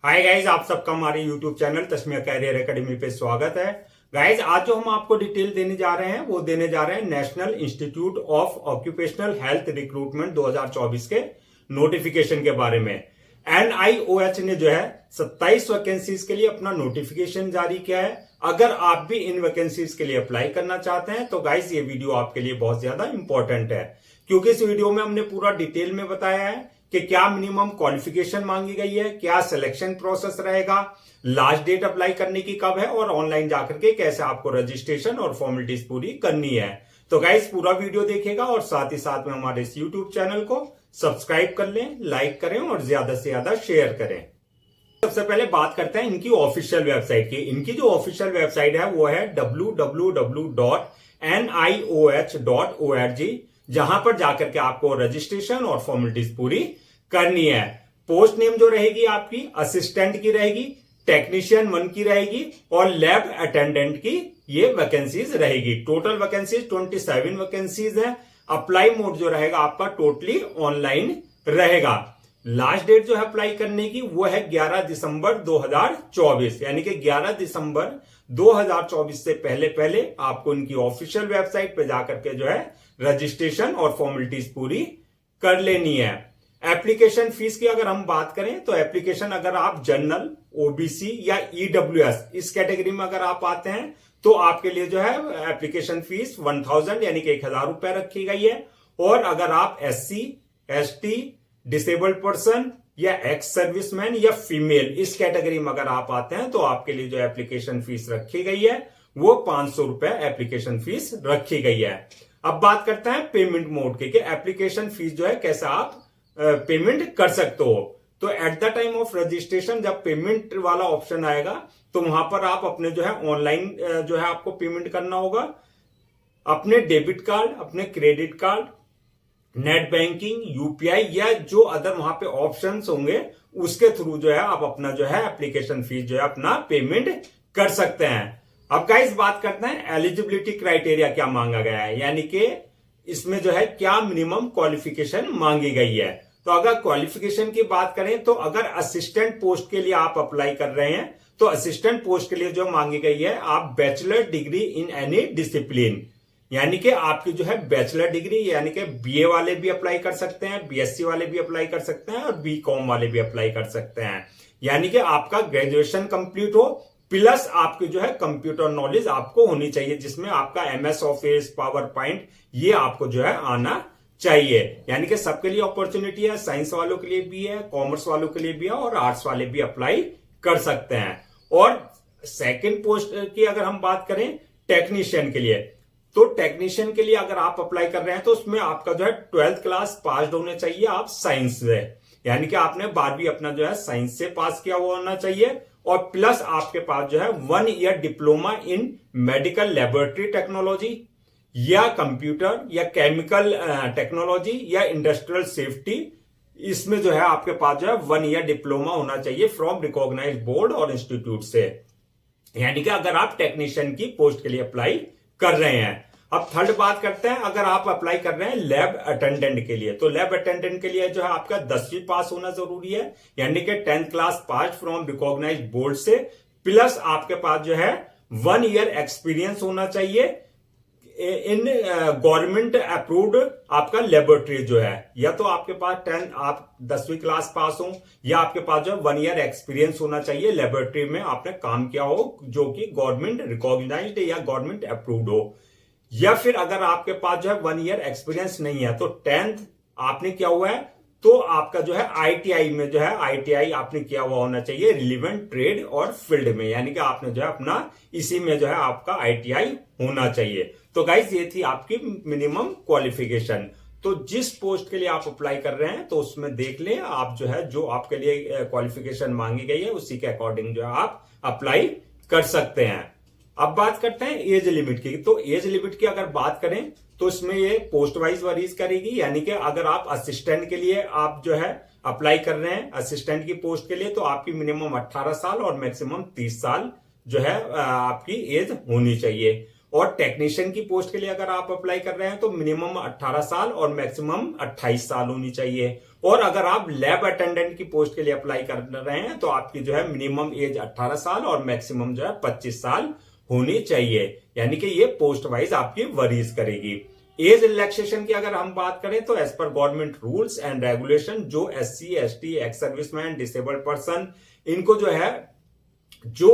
Hi guys, आप सबका हमारे YouTube channel Tasmiya career academy पे स्वागत है। गाइज, आज जो हम आपको डिटेल देने जा रहे हैं वो देने जा रहे हैं national institute of occupational health recruitment 2024 के नोटिफिकेशन के बारे में। NIOH ने जो है 27 वैकेंसीज के लिए अपना नोटिफिकेशन जारी किया है। अगर आप भी इन वैकेंसीज के लिए अप्लाई करना चाहते हैं तो गाइज ये वीडियो आपके लिए बहुत ज्यादा इंपॉर्टेंट है, क्योंकि इस वीडियो में हमने पूरा डिटेल में बताया है कि क्या मिनिमम क्वालिफिकेशन मांगी गई है, क्या सिलेक्शन प्रोसेस रहेगा, लास्ट डेट अप्लाई करने की कब है और ऑनलाइन जाकर के कैसे आपको रजिस्ट्रेशन और फॉर्मेलिटीज पूरी करनी है। तो गाइस पूरा वीडियो देखेगा और साथ ही साथ में हमारे इस यूट्यूब चैनल को सब्सक्राइब कर लें, लाइक करें और ज्यादा से ज्यादा शेयर करें। सबसे पहले बात करते हैं इनकी ऑफिशियल वेबसाइट की। इनकी जो ऑफिशियल वेबसाइट है वो है www.nioh.org, जहां पर जाकर के आपको रजिस्ट्रेशन और फॉर्मेलिटीज पूरी करनी है। पोस्ट नेम जो रहेगी आपकी असिस्टेंट की रहेगी, टेक्नीशियन 1 की रहेगी और लैब अटेंडेंट की ये वैकेंसीज रहेगी। टोटल वैकेंसीज 27 वैकेंसीज है। अप्लाई मोड जो रहेगा आपका टोटली ऑनलाइन रहेगा। लास्ट डेट जो है अप्लाई करने की वो है 11 दिसंबर 2024, यानी कि 11 दिसंबर 2024 से पहले पहले आपको इनकी ऑफिशियल वेबसाइट पे जाकर के जो है रजिस्ट्रेशन और फॉर्मेलिटीज पूरी कर लेनी है। एप्लीकेशन फीस की अगर हम बात करें तो एप्लीकेशन अगर आप जनरल, ओबीसी या ईडब्ल्यूएस इस कैटेगरी में अगर आप आते हैं तो आपके लिए जो है एप्लीकेशन फीस 1000 यानी कि 1000 रुपए रखी गई है। और अगर आप SC, ST, डिसेबल्ड पर्सन या एक्स सर्विसमैन या फीमेल इस कैटेगरी में अगर आप आते हैं तो आपके लिए जो एप्लीकेशन फीस रखी गई है वो 500 रुपए एप्लीकेशन फीस रखी गई है। अब बात करते हैं पेमेंट मोड की कि एप्लीकेशन फीस जो है कैसे आप पेमेंट कर सकते हो। तो at the time of registration जब पेमेंट वाला ऑप्शन आएगा तो वहां पर आप अपने जो है ऑनलाइन जो है आपको पेमेंट करना होगा। अपने डेबिट कार्ड, अपने credit card, net banking, UPI या जो अदर वहां पे ऑप्शंस होंगे उसके थ्रू जो है आप अपना जो है एप्लीकेशन फीस जो है अपना पेमेंट कर सकते हैं। अब गाइस बात करते हैं एलिजिबिलिटी क्राइटेरिया क्या मांगा गया है, यानी कि इसमें जो है क्या मिनिमम क्वालिफिकेशन मांगी गई है। तो अगर क्वालिफिकेशन की बात करें तो अगर असिस्टेंट पोस्ट के लिए आप अप्लाई कर रहे हैं तो असिस्टेंट पोस्ट के लिए जो मांगी गई है आप bachelor degree in any discipline, यानी कि आपकी जो है बैचलर डिग्री, यानी कि BA वाले भी अप्लाई कर सकते हैं, BSc वाले भी अप्लाई कर सकते हैं और BCom वाले भी अप्लाई कर सकते हैं। यानी कि आपका ग्रेजुएशन कंप्लीट हो प्लस आपकी जो है कंप्यूटर नॉलेज आपको होनी चाहिए, जिसमें आपका MS ऑफिस, पावर पॉइंट ये आपको जो है आना चाहिए। यानी कि सबके लिए अपॉर्चुनिटी है, साइंस वालों के लिए भी है, कॉमर्स वालों के लिए भी है और आर्ट्स वाले भी अप्लाई कर सकते हैं। और सेकंड पोस्ट की अगर हम बात करें टेक्नीशियन के लिए, तो टेक्नीशियन के लिए अगर आप अप्लाई कर रहे हैं तो उसमें आपका जो है 12th क्लास पास होने चाहिए आप साइंस से, यानी कि आपने 12वीं अपना जो है साइंस से पास किया हुआ होना चाहिए और प्लस आपके पास जो है 1 year diploma in medical laboratory technology या कंप्यूटर या केमिकल टेक्नोलॉजी या इंडस्ट्रियल सेफ्टी, इसमें जो है आपके पास जो है 1 ईयर डिप्लोमा होना चाहिए फ्रॉम रिकॉग्नाइज्ड बोर्ड और इंस्टीट्यूट से, यानी कि अगर आप टेक्नीशियन की पोस्ट के लिए अप्लाई कर रहे हैं। अब थर्ड बात करते हैं, अगर आप अप्लाई कर रहे हैं लैब अटेंडेंट के लिए, तो लैब अटेंडेंट के लिए जो है आपका 10वीं पास होना जरूरी है, यानी कि 10th class pass from recognised board से, प्लस आपके पास जो है 1 ईयर एक्सपीरियंस होना चाहिए इन गवर्नमेंट अप्रूव्ड आपका लेबोरेटरी जो है, या तो आपके पास 10 आप 10वीं क्लास पास हो या आपके पास जो 1 ईयर एक्सपीरियंस होना चाहिए लेबोरेटरी में आपने काम किया हो जो कि गवर्नमेंट रिकॉग्नाइज्ड या गवर्नमेंट अप्रूव्ड हो। या फिर अगर आपके पास जो है 1 ईयर एक्सपीरियंस नहीं है तो 10th आपने किया हुआ है तो आपका जो है ITI में जो है ITI आपने किया हुआ होना चाहिए रिलीवेंट ट्रेड और फील्ड में, यानी कि आपने जो है अपना इसी में जो है आपका ITI होना चाहिए। तो गाइस ये थी आपकी मिनिमम क्वालिफिकेशन। तो जिस पोस्ट के लिए आप अप्लाई कर रहे हैं तो उसमें देख लें आप जो है जो आपके लिए क्वालिफिकेशन मांगी गई है उसी के अकॉर्डिंग जो है आप अप्लाई कर सकते हैं। अब बात करते हैं एज लिमिट की। तो एज लिमिट की अगर बात करें तो इसमें ये पोस्ट वाइज वरीज करेगी, यानी कि अगर आप असिस्टेंट के लिए आप जो है अप्लाई कर रहे हैं असिस्टेंट की पोस्ट के लिए तो आपकी मिनिमम 18 साल और मैक्सिमम 30 साल जो है आपकी एज होनी चाहिए। और टेक्नीशियन की पोस्ट के लिए अगर आप अप्लाई कर रहे हैं तो मिनिमम 18 साल और मैक्सिमम 28 साल होनी चाहिए। और अगर आप लैब अटेंडेंट की पोस्ट के लिए अप्लाई कर रहे हैं तो आपकी जो है मिनिमम एज 18 साल और मैक्सिमम जो है 25 साल होनी चाहिए। यानी कि ये पोस्ट वाइज आपकी वरीज करेगी। एज रिलैक्सेशन की अगर हम बात करें तो एज पर गवर्नमेंट रूल्स एंड रेगुलेशन जो SC, ST, ex serviceman, disabled person, इनको जो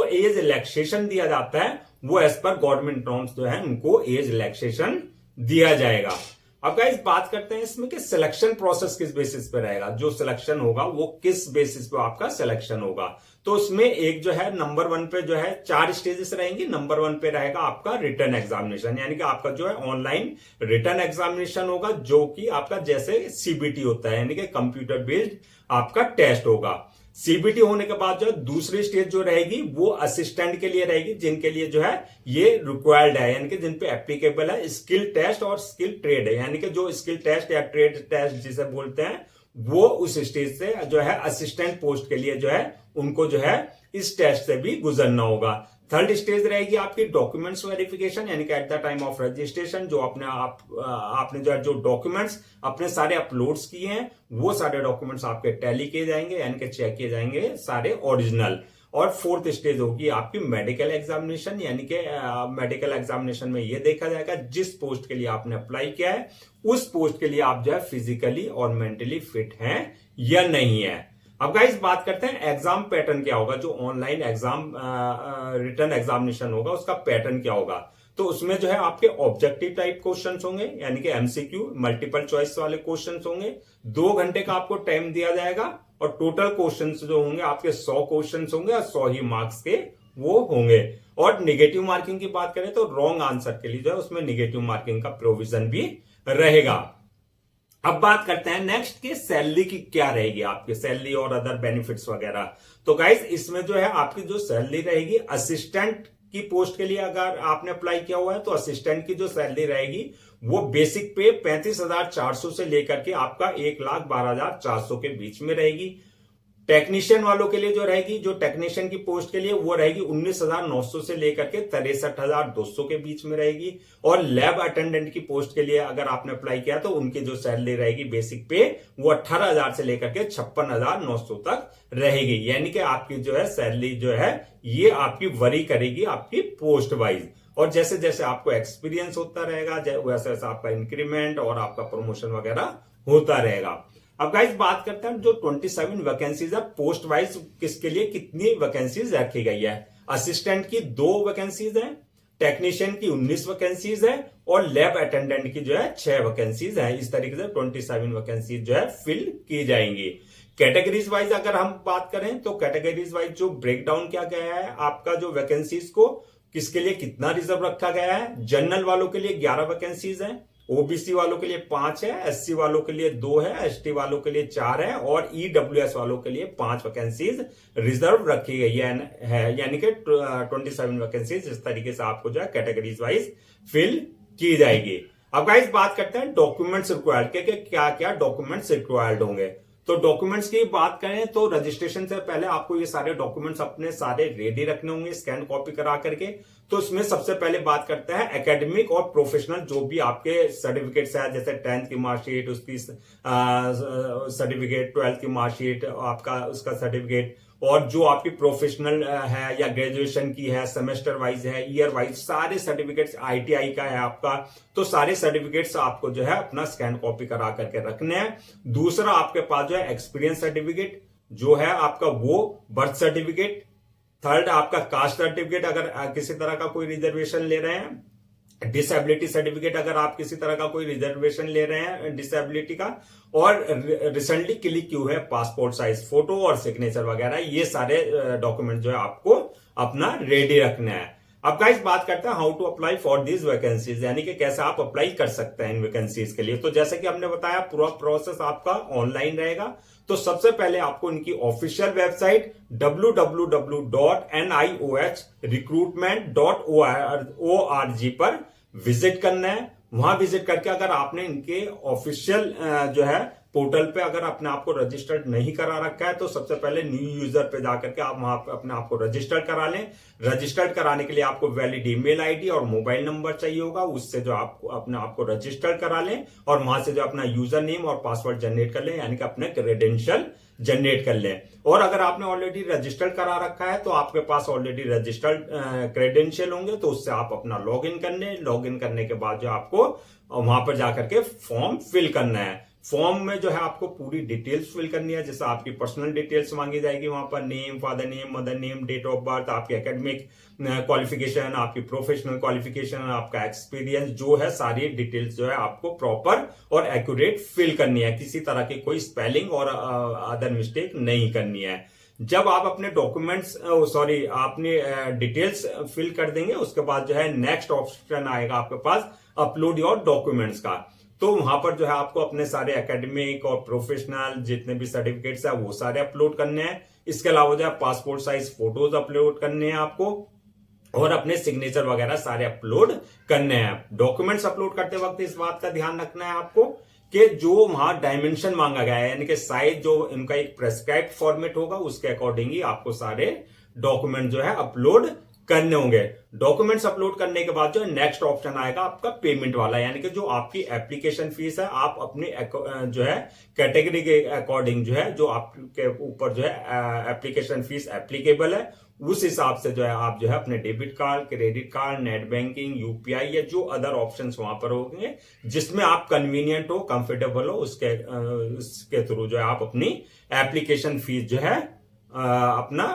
एज रिलैक्सेशन दिया जाता है वो एज पर गवर्नमेंट नॉर्म्स जो है उनको एज रिलैक्सेशन दिया जाएगा। अब गाइस बात करते हैं इसमें कि सिलेक्शन प्रोसेस किस बेसिस पे रहेगा। जो सिलेक्शन होगा वो किस बेसिस पे आपका सिलेक्शन होगा। तो उसमें एक जो है नंबर 1 पे जो है 4 स्टेजेस रहेंगी। नंबर 1 पे रहेगा आपका रिटन एग्जामिनेशन, यानी कि आपका जो है ऑनलाइन रिटन एग्जामिनेशन होगा, जो कि आपका जैसे CBT होता है, यानी कि कंप्यूटर बेस्ड आपका टेस्ट होगा। CBT होने के बाद जो है दूसरी स्टेज जो रहेगी वो असिस्टेंट के लिए रहेगी, जिनके लिए जो है ये रिक्वायर्ड है, यानी कि जिन पे एप्लीकेबल है स्किल टेस्ट और स्किल ट्रेड है, यानी कि जो स्किल टेस्ट या ट्रेड टेस्ट जिसे बोलते हैं वो उस स्टेज से जो है असिस्टेंट पोस्ट के लिए जो है उनको जो है इस टेस्ट से भी गुजरना होगा। थर्ड स्टेज रहेगी आपकी डॉक्यूमेंट्स वेरिफिकेशन, यानी कि at the time of registration जो आपने जो है जो डॉक्यूमेंट्स अपने सारे अपलोड्स किए हैं वो सारे डॉक्यूमेंट्स आपके टैली किए जाएंगे, यानी कि चेक किए जाएंगे सारे ओरिजिनल। और फोर्थ स्टेज होगी आपकी मेडिकल एग्जामिनेशन, यानी कि मेडिकल एग्जामिनेशन में यह देखा जाएगा जिस पोस्ट के लिए आपने अप्लाई किया है उस पोस्ट के लिए आप जो है फिजिकली और मेंटली फिट हैं या नहीं है। अब गाइस बात करते हैं एग्जाम पैटर्न क्या होगा। जो ऑनलाइन एग्जाम रिटन एग्जामिनेशन होगा उसका पैटर्न क्या होगा। तो उसमें जो है आपके ऑब्जेक्टिव टाइप क्वेश्चंस होंगे, यानी कि MCQ मल्टीपल चॉइस वाले क्वेश्चंस होंगे। 2 घंटे का आपको टाइम दिया जाएगा और टोटल क्वेश्चंस जो होंगे आपके 100 क्वेश्चंस होंगे और 100 ही मार्क्स के वो होंगे। और निगेटिव मार्किंग की बात करें तो रॉन्ग आंसर के लिए जो है उसमें निगेटिव मार्किंग का प्रोविजन भी रहेगा। अब बात करते हैं नेक्स्ट की सैलरी की क्या रहेगी, आपकी सैलरी और अदर बेनिफिट्स वगैरह। तो गाइस इसमें जो है आपकी जो सैलरी रहेगी असिस्टेंट की पोस्ट के लिए अगर आपने अप्लाई किया हुआ है तो असिस्टेंट की जो सैलरी रहेगी वो बेसिक पे 35,400 से लेकर के आपका 1,12,400 के बीच में रहेगी। टेक्नीशियन वालों के लिए जो रहेगी, जो टेक्नीशियन की पोस्ट के लिए वो रहेगी 19,900 से लेकर के 63,200 के बीच में रहेगी। और लैब अटेंडेंट की पोस्ट के लिए अगर आपने अप्लाई किया तो उनकी जो सैलरी रहेगी बेसिक पे वो 18,000 से लेकर के 56,900 तक रहेगी। यानी कि आपकी जो है सैलरी जो है ये आपकी वरी करेगी आपकी पोस्ट वाइज, और जैसे जैसे आपको एक्सपीरियंस होता रहेगा वैसे वैसे आपका इंक्रीमेंट और आपका प्रमोशन वगैरह होता रहेगा। अब गाइस बात करते हैं जो 27 वैकेंसीज है पोस्ट वाइज किसके लिए कितनी वैकेंसीज रखी गई है। असिस्टेंट की 2 वैकेंसीज है, टेक्नीशियन की 19 वैकेंसीज है और लैब अटेंडेंट की जो है 6 वैकेंसीज है। इस तरीके से 27 वैकेंसीज जो है फिल की जाएंगी। कैटेगरीज वाइज अगर हम बात करें तो कैटेगरीज वाइज जो ब्रेकडाउन किया गया है आपका जो वैकेंसीज को किसके लिए कितना रिजर्व रखा गया है। जनरल वालों के लिए 11 वैकेंसीज है, OBC वालों के लिए 5 है, SC वालों के लिए 2 है, ST वालों के लिए 4 है और EWS वालों के लिए 5 वैकेंसीज रिजर्व रखी गई है। यानी कि 27 वैकेंसीज इस तरीके से आपको जो है कैटेगरीज वाइज फिल की जाएगी। अब गाइस बात करते हैं डॉक्यूमेंट्स रिक्वायर्ड के क्या क्या डॉक्यूमेंट्स रिक्वायर्ड होंगे। तो डॉक्यूमेंट्स की बात करें तो रजिस्ट्रेशन से पहले आपको ये सारे डॉक्यूमेंट्स अपने सारे रेडी रखने होंगे स्कैन कॉपी करा करके। तो इसमें सबसे पहले बात करते हैं एकेडमिक और प्रोफेशनल जो भी आपके सर्टिफिकेट्स है, जैसे 10th की मार्कशीट, उसकी सर्टिफिकेट, 12th की मार्कशीट, आपका उसका सर्टिफिकेट, और जो आपकी प्रोफेशनल है या ग्रेजुएशन की है, सेमेस्टर वाइज है, ईयर वाइज सारे सर्टिफिकेट्स, ITI का है आपका, तो सारे सर्टिफिकेट्स आपको जो है अपना स्कैन कॉपी करा करके रखने हैं। दूसरा आपके पास जो है एक्सपीरियंस सर्टिफिकेट जो है आपका वो, बर्थ सर्टिफिकेट, थर्ड आपका कास्ट सर्टिफिकेट अगर किसी तरह का कोई रिजर्वेशन ले रहे हैं, डिसेबिलिटी सर्टिफिकेट अगर आप किसी तरह का कोई रिजर्वेशन ले रहे हैं डिसेबिलिटी का, और रिसेंटली क्लिक क्यों है पासपोर्ट साइज फोटो और सिग्नेचर वगैरह, ये सारे डॉक्यूमेंट जो है आपको अपना रेडी रखना है। अब गाइस बात करते हैं how to apply for these vacancies, यानी कि कैसे आप अप्लाई कर सकते हैं इन वैकेंसीज के लिए। तो जैसे कि हमने बताया पूरा प्रोसेस आपका ऑनलाइन रहेगा। तो सबसे पहले आपको इनकी ऑफिशियल वेबसाइट www.niohrecruitment.org पर विजिट करना है। वहां विजिट करके अगर आपने इनके ऑफिशियल जो है पोर्टल पे अगर अपने आप को रजिस्टर्ड नहीं करा रखा है तो सबसे पहले न्यू यूजर पे जाकर के आप वहां पे अपने आप को रजिस्टर्ड करा लें। रजिस्टर्ड कराने के लिए आपको वैलिड ईमेल आईडी और मोबाइल नंबर चाहिए होगा, उससे जो आपको अपने आप को रजिस्टर्ड करा लें और वहां से जो अपना यूजर नेम और पासवर्ड जनरेट कर लें, यानी कि अपने क्रेडेंशियल जनरेट कर लें। और अगर आपने ऑलरेडी रजिस्टर्ड करा रखा है तो आपके पास ऑलरेडी रजिस्टर्ड क्रेडेंशियल होंगे, तो उससे आप अपना लॉग इन कर लें। लॉग इन करने के बाद जो आपको वहां पर जाकर के फॉर्म फिल करना है। फॉर्म में जो है आपको पूरी डिटेल्स फिल करनी है, जैसे आपकी पर्सनल डिटेल्स मांगी जाएगी वहां पर, name, father name, mother name, date of birth, आपकी एकेडमिक क्वालिफिकेशन, आपकी प्रोफेशनल क्वालिफिकेशन, आपका एक्सपीरियंस, जो है सारी डिटेल्स जो है आपको प्रॉपर और एक्यूरेट फिल करनी है। किसी तरह की कोई स्पेलिंग और अदर मिस्टेक नहीं करनी है। जब आप अपने डॉक्यूमेंट्स आपने डिटेल्स फिल कर देंगे, उसके बाद जो है नेक्स्ट ऑप्शन आएगा आपके पास अपलोड योर डॉक्यूमेंट्स का। तो वहां पर जो है आपको अपने सारे एकेडमिक और प्रोफेशनल जितने भी सर्टिफिकेट्स है वो सारे अपलोड करने हैं। इसके अलावा जो है पासपोर्ट साइज फोटोज अपलोड करने हैं आपको और अपने सिग्नेचर वगैरह सारे अपलोड करने हैं। डॉक्यूमेंट्स अपलोड करते वक्त इस बात का ध्यान रखना है आपको कि जो वहां डायमेंशन मांगा गया है, यानी कि साइज जो इनका एक प्रेस्क्राइब्ड फॉर्मेट होगा, उसके अकॉर्डिंग ही आपको सारे डॉक्यूमेंट जो है अपलोड करने होंगे। डॉक्यूमेंट्स अपलोड करने के बाद जो है नेक्स्ट ऑप्शन आएगा आपका पेमेंट वाला, यानी कि जो आपकी एप्लीकेशन फीस है, आप अपने जो है कैटेगरी के अकॉर्डिंग जो है जो आपके ऊपर जो है एप्लीकेशन फीस एप्लीकेबल है, उस हिसाब से जो है आप जो है अपने debit card, credit card, net banking, UPI या जो अदर ऑप्शंस वहां पर होंगे जिसमें आप कन्वीनियंट हो, कंफर्टेबल हो, उसके थ्रू जो है आप अपनी एप्लीकेशन फीस जो है अपना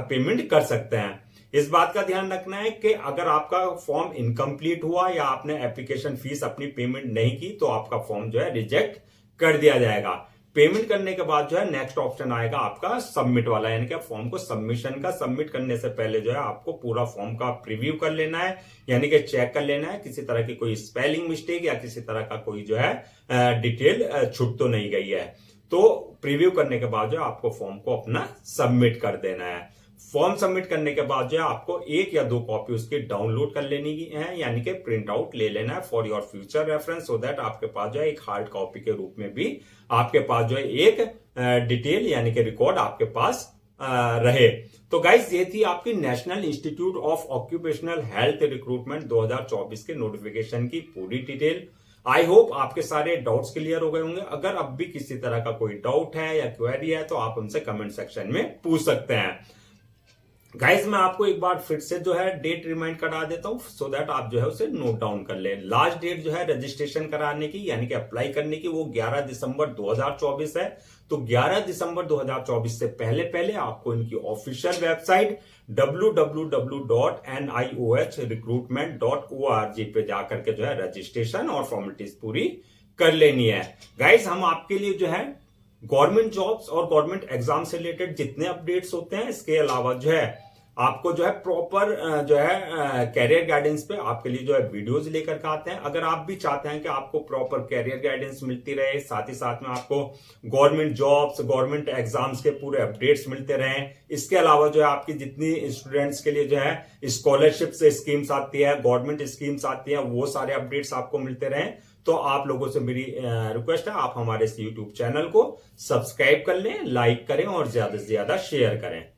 पेमेंट कर सकते हैं। इस बात का ध्यान रखना है कि अगर आपका फॉर्म इनकम्प्लीट हुआ या आपने एप्लीकेशन फीस अपनी पेमेंट नहीं की तो आपका फॉर्म जो है रिजेक्ट कर दिया जाएगा। पेमेंट करने के बाद जो है नेक्स्ट ऑप्शन आएगा आपका सबमिट वाला, यानी कि फॉर्म को सबमिशन का सबमिट करने से पहले जो है आपको पूरा फॉर्म का प्रीव्यू कर लेना है, यानी कि चेक कर लेना है किसी तरह की कोई स्पेलिंग मिस्टेक या किसी तरह का कोई जो है डिटेल छूट तो नहीं गई है। तो प्रीव्यू करने के बाद जो है आपको फॉर्म को अपना सबमिट कर देना है। फॉर्म सबमिट करने के बाद जो है आपको 1 या 2 कॉपी उसकी डाउनलोड कर लेनी है, यानी कि प्रिंट आउट ले लेना है for your future reference, so that आपके पास जो है एक हार्ड कॉपी के रूप में भी आपके पास जो है एक डिटेल यानी कि रिकॉर्ड आपके पास रहे। तो गाइस, ये थी आपकी national institute of occupational health recruitment 2024 के नोटिफिकेशन की पूरी डिटेल। आई होप आपके सारे डाउट्स क्लियर हो गए होंगे। अगर अब भी किसी तरह का कोई डाउट है या क्वेरी है तो आप हमसे कमेंट सेक्शन में पूछ सकते हैं। गाइस, मैं आपको एक बार फिर से जो है डेट रिमाइंड करा देता हूं सो दैट आप जो है उसे नोट डाउन कर लें। लास्ट डेट जो है रजिस्ट्रेशन कराने की यानी कि अप्लाई करने की वो 11 दिसंबर 2024 है। तो 11 दिसंबर 2024 से पहले आपको इनकी ऑफिशियल वेबसाइट www.niohrecruitment.org पे जाकर के जो है रजिस्ट्रेशन और फॉर्मेलिटीज पूरी कर लेनी है। गाइस, हम आपके लिए जो है गवर्नमेंट जॉब्स और गवर्नमेंट एग्जाम से रिलेटेड जितने अपडेट्स होते हैं, इसके अलावा जो है आपको जो है प्रॉपर जो है कैरियर गाइडेंस पे आपके लिए जो है वीडियोस लेकर के आते हैं। अगर आप भी चाहते हैं कि आपको प्रॉपर कैरियर गाइडेंस मिलती रहे, साथ ही साथ में आपको गवर्नमेंट जॉब्स, गवर्नमेंट एग्जाम्स के पूरे अपडेट्स मिलते रहें, इसके अलावा जो है आपकी जितनी स्टूडेंट्स के लिए जो है स्कॉलरशिप से स्कीम्स आती है, गवर्नमेंट स्कीम्स आती है, वो सारे अपडेट्स आपको मिलते रहें, तो आप लोगों से मेरी रिक्वेस्ट है आप हमारे इस यूट्यूब चैनल को सब्सक्राइब कर लें, लाइक करें और ज्यादा से ज्यादा शेयर करें।